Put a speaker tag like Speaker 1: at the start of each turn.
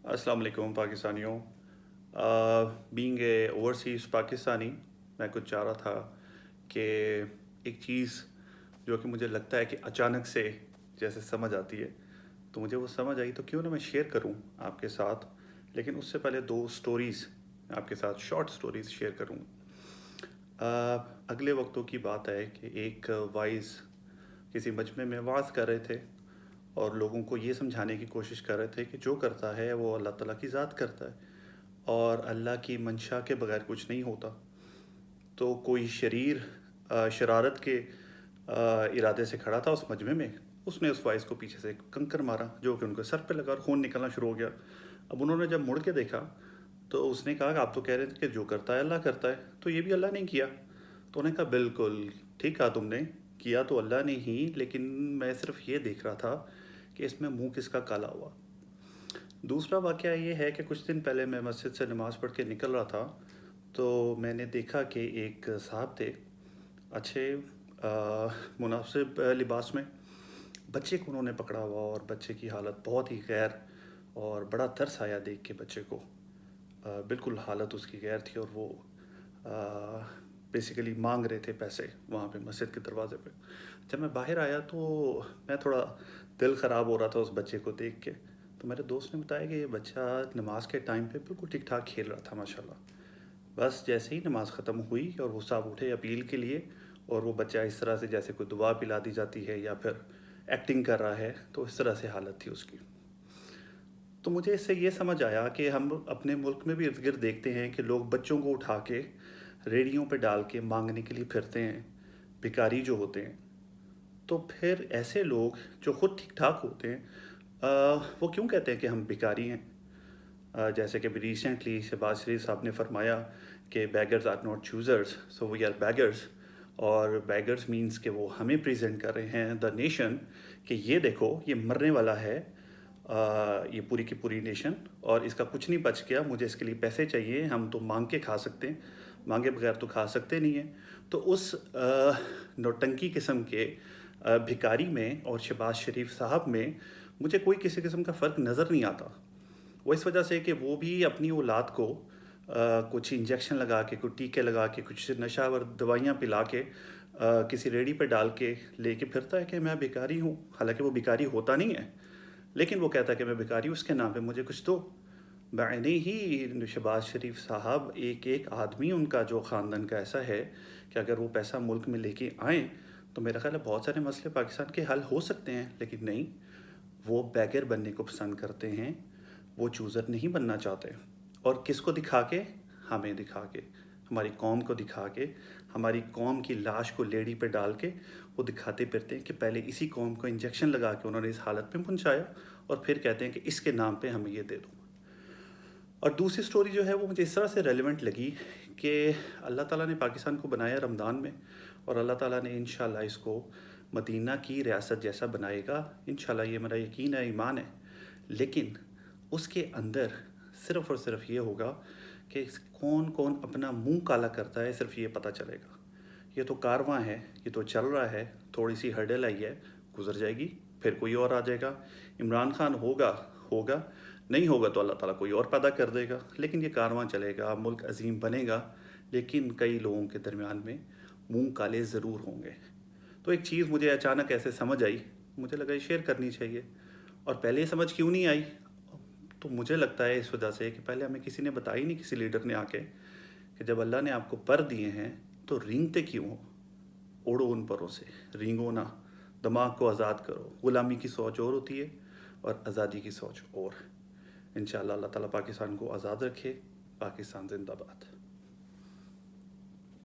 Speaker 1: السلام علیکم پاکستانیوں. بینگ اے اوورسیز پاکستانی میں کچھ چاہ رہا تھا کہ ایک چیز جو کہ مجھے لگتا ہے کہ اچانک سے جیسے سمجھ آتی ہے تو مجھے وہ سمجھ آئی تو کیوں نہ میں شیئر کروں آپ کے ساتھ. لیکن اس سے پہلے دو سٹوریز آپ کے ساتھ شارٹ سٹوریز شیئر کروں. اگلے وقتوں کی بات ہے کہ ایک وائز کسی مجمع میں وعظ کر رہے تھے اور لوگوں کو یہ سمجھانے کی کوشش کر رہے تھے کہ جو کرتا ہے وہ اللہ تعالیٰ کی ذات کرتا ہے اور اللہ کی منشا کے بغیر کچھ نہیں ہوتا. تو کوئی شرارت کے ارادے سے کھڑا تھا اس مجمع میں. اس نے اس وائس کو پیچھے سے کنکر مارا جو کہ ان کے سر پہ لگا اور خون نکلنا شروع ہو گیا. اب انہوں نے جب مڑ کے دیکھا تو اس نے کہا کہ آپ تو کہہ رہے تھے کہ جو کرتا ہے اللہ کرتا ہے, تو یہ بھی اللہ نے کیا. تو انہوں نے کہا بالکل ٹھیک کہا تم نے, کیا تو اللہ نے ہی, لیکن میں صرف یہ دیکھ رہا تھا کہ اس میں منہ کس کا کالا ہوا. دوسرا واقعہ یہ ہے کہ کچھ دن پہلے میں مسجد سے نماز پڑھ کے نکل رہا تھا تو میں نے دیکھا کہ ایک صاحب تھے اچھے مناسب لباس میں. بچے کو انہوں نے پکڑا ہوا اور بچے کی حالت بہت ہی غیر, اور بڑا ترس آیا دیکھ کے بچے کو. بالکل حالت اس کی غیر تھی اور وہ بیسیکلی مانگ رہے تھے پیسے وہاں پہ مسجد کے دروازے پہ. جب میں باہر آیا تو میں تھوڑا دل خراب ہو رہا تھا اس بچے کو دیکھ کے. تو میرے دوست نے بتایا کہ یہ بچہ نماز کے ٹائم پہ بالکل ٹھیک ٹھاک کھیل رہا تھا ماشاءاللہ. بس جیسے ہی نماز ختم ہوئی اور وہ صاحب اٹھے اپیل کے لیے, اور وہ بچہ اس طرح سے جیسے کوئی دعا پلا دی جاتی ہے یا پھر ایکٹنگ کر رہا ہے, تو اس طرح سے حالت تھی اس کی. تو مجھے اس سے یہ سمجھ آیا کہ ہم اپنے ملک میں بھی ارد گرد دیکھتے ہیں کہ لوگ بچوں کو اٹھا کے ریڑھیوں پہ ڈال کے مانگنے کے لیے پھرتے ہیں, بھکاری جو ہوتے ہیں. تو پھر ایسے لوگ جو خود ٹھیک ٹھاک ہوتے ہیں وہ کیوں کہتے ہیں کہ ہم بھکاری ہیں؟ جیسے کہ ریسنٹلی شہباز شریف صاحب نے فرمایا کہ beggars are not choosers so we are beggars, اور بیگرز مینس کہ وہ ہمیں پریزنٹ کر رہے ہیں دا نیشن کہ یہ دیکھو یہ مرنے والا ہے, یہ پوری کی پوری نیشن, اور اس کا کچھ نہیں بچ گیا, مجھے اس کے لیے پیسے چاہیے, ہم تو مانگ کے کھا سکتے ہیں, مانگے بغیر تو کھا سکتے نہیں ہیں. تو اس نوٹنکی قسم کے بھکاری میں اور شہباز شریف صاحب میں مجھے کوئی کسی قسم کا فرق نظر نہیں آتا. وہ اس وجہ سے کہ وہ بھی اپنی اولاد کو کچھ انجیکشن لگا کے, کچھ ٹیکے لگا کے, کچھ نشہ ور دوائیاں پلا کے کسی ریڑھی پہ ڈال کے لے کے پھرتا ہے کہ میں بھکاری ہوں, حالانکہ وہ بھکاری ہوتا نہیں ہے, لیکن وہ کہتا ہے کہ میں بھکاری ہوں, اس کے نام پہ مجھے کچھ دو. بعینی ہی شہباز شریف صاحب ایک آدمی ان کا جو خاندان کا ایسا ہے کہ اگر وہ پیسہ ملک میں لے کے آئیں تو میرا خیال ہے بہت سارے مسئلے پاکستان کے حل ہو سکتے ہیں. لیکن نہیں, وہ بیگر بننے کو پسند کرتے ہیں, وہ چوزر نہیں بننا چاہتے. اور کس کو دکھا کے؟ ہمیں دکھا کے, ہماری قوم کو دکھا کے, ہماری قوم کی لاش کو لیڑی پہ ڈال کے وہ دکھاتے پھرتے ہیں کہ پہلے اسی قوم کو انجیکشن لگا کے انہوں نے اس حالت میں پہنچایا, اور پھر کہتے ہیں کہ اس کے نام پہ ہمیں یہ دے دو. اور دوسری سٹوری جو ہے وہ مجھے اس طرح سے ریلیونٹ لگی کہ اللہ تعالیٰ نے پاکستان کو بنایا رمضان میں, اور اللہ تعالیٰ نے انشاءاللہ اس کو مدینہ کی ریاست جیسا بنائے گا انشاءاللہ, یہ میرا یقین ہے, ایمان ہے. لیکن اس کے اندر صرف اور صرف یہ ہوگا کہ کون کون اپنا منہ کالا کرتا ہے, صرف یہ پتہ چلے گا. یہ تو کارواں ہے, یہ تو چل رہا ہے, تھوڑی سی ہرڈل آئی ہے, گزر جائے گی, پھر کوئی اور آ جائے گا. عمران خان ہوگا, نہیں ہوگا تو اللہ تعالیٰ کوئی اور پیدا کر دے گا. لیکن یہ کارواں چلے گا, ملک عظیم بنے گا, لیکن کئی لوگوں کے درمیان میں منہ کالے ضرور ہوں گے. تو ایک چیز مجھے اچانک ایسے سمجھ آئی, مجھے لگا یہ شیئر کرنی چاہیے. اور پہلے یہ سمجھ کیوں نہیں آئی؟ تو مجھے لگتا ہے اس وجہ سے کہ پہلے ہمیں کسی نے بتائی نہیں, کسی لیڈر نے آ کے, کہ جب اللہ نے آپ کو پر دیے ہیں تو رینگتے کیوں ہو؟ اڑو ان پروں سے, رینگو نہ, دماغ کو آزاد کرو. غلامی کی سوچ اور ہوتی ہے اور آزادی کی سوچ اور. انشاءاللہ اللہ تعالیٰ پاکستان کو آزاد رکھے. پاکستان زندہ باد.